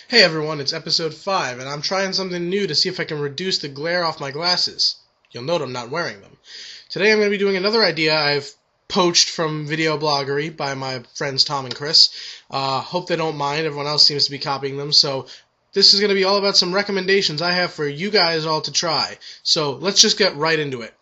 Hey everyone, it's episode 5, and I'm trying something new to see if I can reduce the glare off my glasses. You'll note I'm not wearing them. Today I'm going to be doing another idea I've poached from Videobloggery by my friends Tom and Chris. Hope they don't mind, everyone else seems to be copying them, so this is going to be all about some recommendations I have for you guys all to try. So let's just get right into it.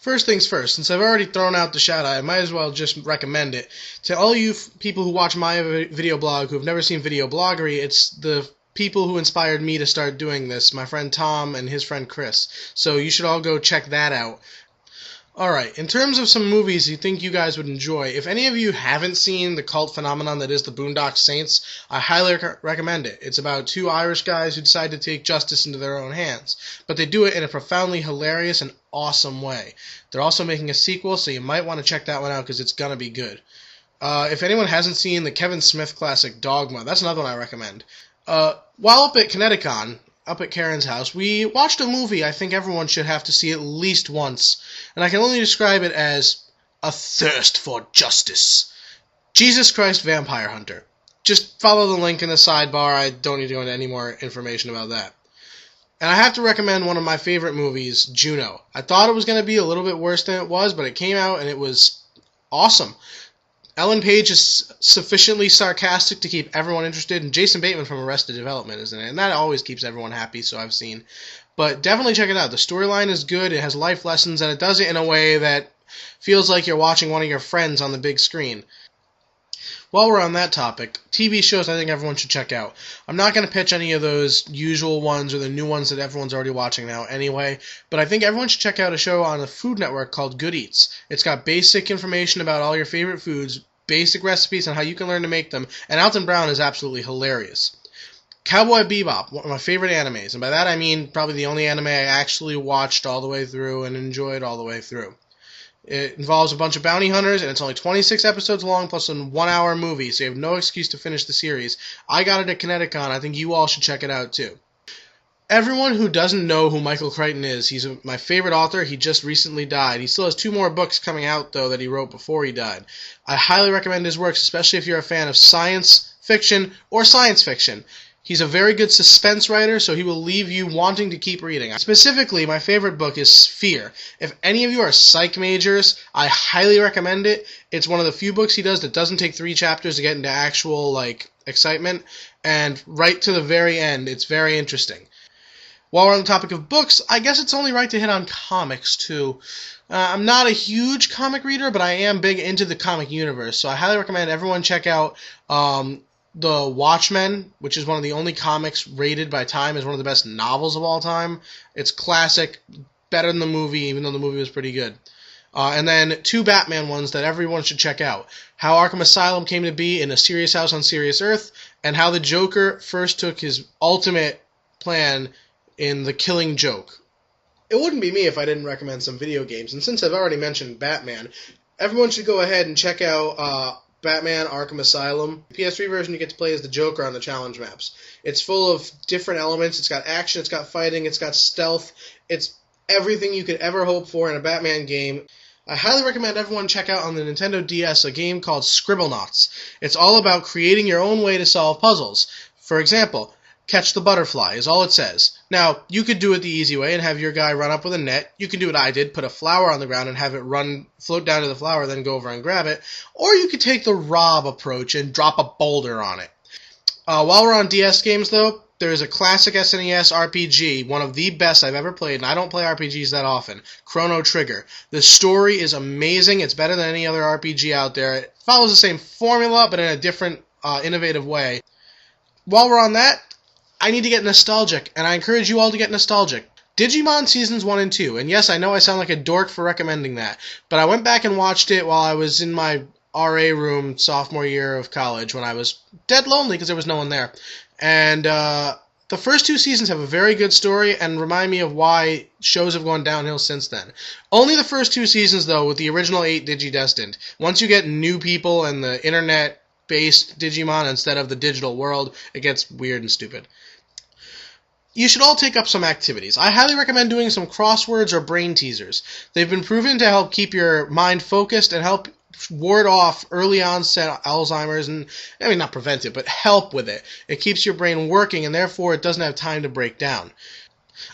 First things first, since I've already thrown out the shout-out, I might as well just recommend it. To all you people who watch my video blog who have never seen Videobloggery, it's the people who inspired me to start doing this, my friend Tom and his friend Chris. So you should all go check that out. Alright, in terms of some movies you think you guys would enjoy, if any of you haven't seen the cult phenomenon that is the Boondock Saints, I highly recommend it. It's about two Irish guys who decide to take justice into their own hands, but they do it in a profoundly hilarious and awesome way. They're also making a sequel, so you might want to check that one out because it's gonna be good. If anyone hasn't seen the Kevin Smith classic Dogma, that's another one I recommend. While up at Kineticon, up at Karen's house, we watched a movie I think everyone should have to see at least once, and I can only describe it as a thirst for justice. Jesus Christ Vampire Hunter. Just follow the link in the sidebar. I don't need to go into any more information about that. And I have to recommend one of my favorite movies, Juno. I thought it was going to be a little bit worse than it was, but it came out and it was awesome. Ellen Page is sufficiently sarcastic to keep everyone interested, and Jason Bateman from Arrested Development is in it, and that always keeps everyone happy, so I've seen. But definitely check it out. The storyline is good, it has life lessons, and it does it in a way that feels like you're watching one of your friends on the big screen. While we're on that topic, TV shows I think everyone should check out. I'm not going to pitch any of those usual ones or the new ones that everyone's already watching now anyway, but I think everyone should check out a show on the Food Network called Good Eats. It's got basic information about all your favorite foods, basic recipes on how you can learn to make them, and Alton Brown is absolutely hilarious. Cowboy Bebop, one of my favorite animes, and by that I mean probably the only anime I actually watched all the way through and enjoyed all the way through. It involves a bunch of bounty hunters, and it's only 26 episodes long plus a 1-hour movie, so you have no excuse to finish the series. I got it at Kineticon. I think you all should check it out too. Everyone who doesn't know who Michael Crichton is, he's my favorite author. He just recently died. He still has 2 more books coming out, though, that he wrote before he died. I highly recommend his works, especially if you're a fan of science fiction or science fiction. He's a very good suspense writer, so he will leave you wanting to keep reading. Specifically, my favorite book is Fear. If any of you are psych majors, I highly recommend it. It's one of the few books he does that doesn't take 3 chapters to get into actual, excitement, and right to the very end, it's very interesting. While we're on the topic of books, I guess it's only right to hit on comics, too. I'm not a huge comic reader, but I am big into the comic universe, so I highly recommend everyone check out the Watchmen, which is one of the only comics rated by Time as one of the best novels of all time. It's classic, better than the movie, even though the movie was pretty good. And then 2 Batman ones that everyone should check out. How Arkham Asylum came to be in A Serious House on Serious Earth, and how the Joker first took his ultimate plan in The Killing Joke. It wouldn't be me if I didn't recommend some video games, and since I've already mentioned Batman, everyone should go ahead and check out Batman Arkham Asylum. The PS3 version you get to play as the Joker on the challenge maps. It's full of different elements. It's got action, it's got fighting, it's got stealth. It's everything you could ever hope for in a Batman game. I highly recommend everyone check out on the Nintendo DS a game called Scribblenauts. It's all about creating your own way to solve puzzles. For example, catch the butterfly is all it says. Now, you could do it the easy way and have your guy run up with a net. You can do what I did, put a flower on the ground and have it float down to the flower, then go over and grab it. Or you could take the Rob approach and drop a boulder on it. While we're on DS games, though, there's a classic SNES RPG, one of the best I've ever played, and I don't play RPGs that often, Chrono Trigger. The story is amazing. It's better than any other RPG out there. It follows the same formula, but in a different, innovative way. While we're on that, I need to get nostalgic, and I encourage you all to get nostalgic. Digimon Seasons 1 and 2, and yes, I know I sound like a dork for recommending that, but I went back and watched it while I was in my RA room sophomore year of college when I was dead lonely because there was no one there. And the first 2 seasons have a very good story and remind me of why shows have gone downhill since then. Only the first 2 seasons, though, with the original 8 Digidestined. Once you get new people and the internet-based Digimon instead of the digital world, it gets weird and stupid. you should all take up some activities. I highly recommend doing some crosswords or brain teasers. They've been proven to help keep your mind focused and help ward off early onset Alzheimer's, and I mean not prevent it, but help with it. It keeps your brain working, and therefore it doesn't have time to break down.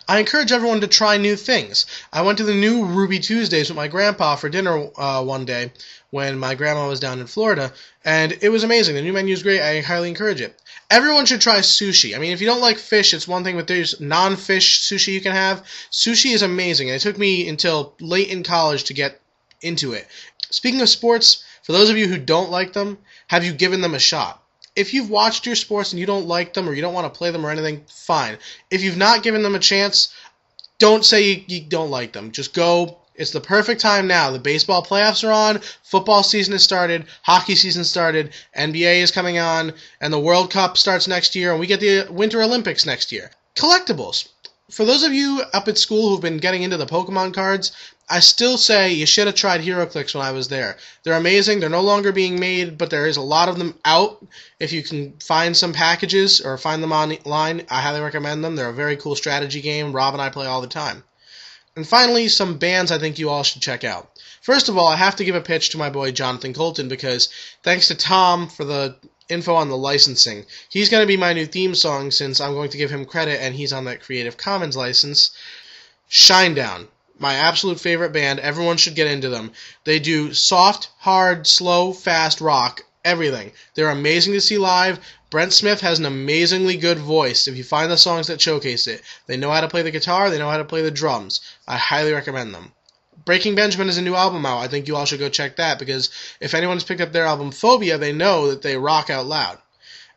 I encourage everyone to try new things. I went to the new Ruby Tuesdays with my grandpa for dinner one day when my grandma was down in Florida, and it was amazing. The new menu is great. I highly encourage it. Everyone should try sushi. I mean, if you don't like fish, it's one thing, but there's non-fish sushi you can have. Sushi is amazing, and it took me until late in college to get into it. Speaking of sports, for those of you who don't like them, have you given them a shot? If you've watched your sports and you don't like them or you don't want to play them or anything, fine. If you've not given them a chance, don't say you don't like them. Just go. It's the perfect time now. The baseball playoffs are on, football season has started, hockey season started, NBA is coming on, and the World Cup starts next year, and we get the Winter Olympics next year. Collectibles. For those of you up at school who've been getting into the Pokemon cards, I still say you should have tried Heroclix when I was there. They're amazing. They're no longer being made, but there is a lot of them out. If you can find some packages or find them online, I highly recommend them. They're a very cool strategy game. Rob and I play all the time. And finally, some bands I think you all should check out. First of all, I have to give a pitch to my boy Jonathan Coulton because thanks to Tom for the info on the licensing. He's going to be my new theme song since I'm going to give him credit and he's on that Creative Commons license. Shinedown. My absolute favorite band. Everyone should get into them. They do soft, hard, slow, fast rock, everything. They're amazing to see live. Brent Smith has an amazingly good voice if you find the songs that showcase it. They know how to play the guitar, they know how to play the drums. I highly recommend them. Breaking Benjamin is a new album out. I think you all should go check that because if anyone's picked up their album Phobia, they know that they rock out loud.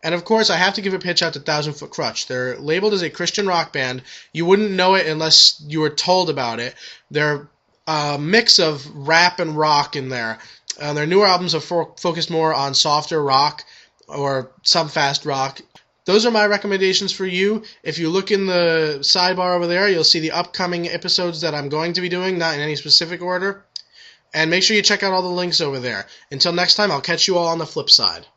And of course, I have to give a pitch out to 1000 Foot Crutch. They're labeled as a Christian rock band. You wouldn't know it unless you were told about it. They're a mix of rap and rock in there. Their newer albums are focused more on softer rock or some fast rock. Those are my recommendations for you. If you look in the sidebar over there, you'll see the upcoming episodes that I'm going to be doing, not in any specific order. And make sure you check out all the links over there. Until next time, I'll catch you all on the flip side.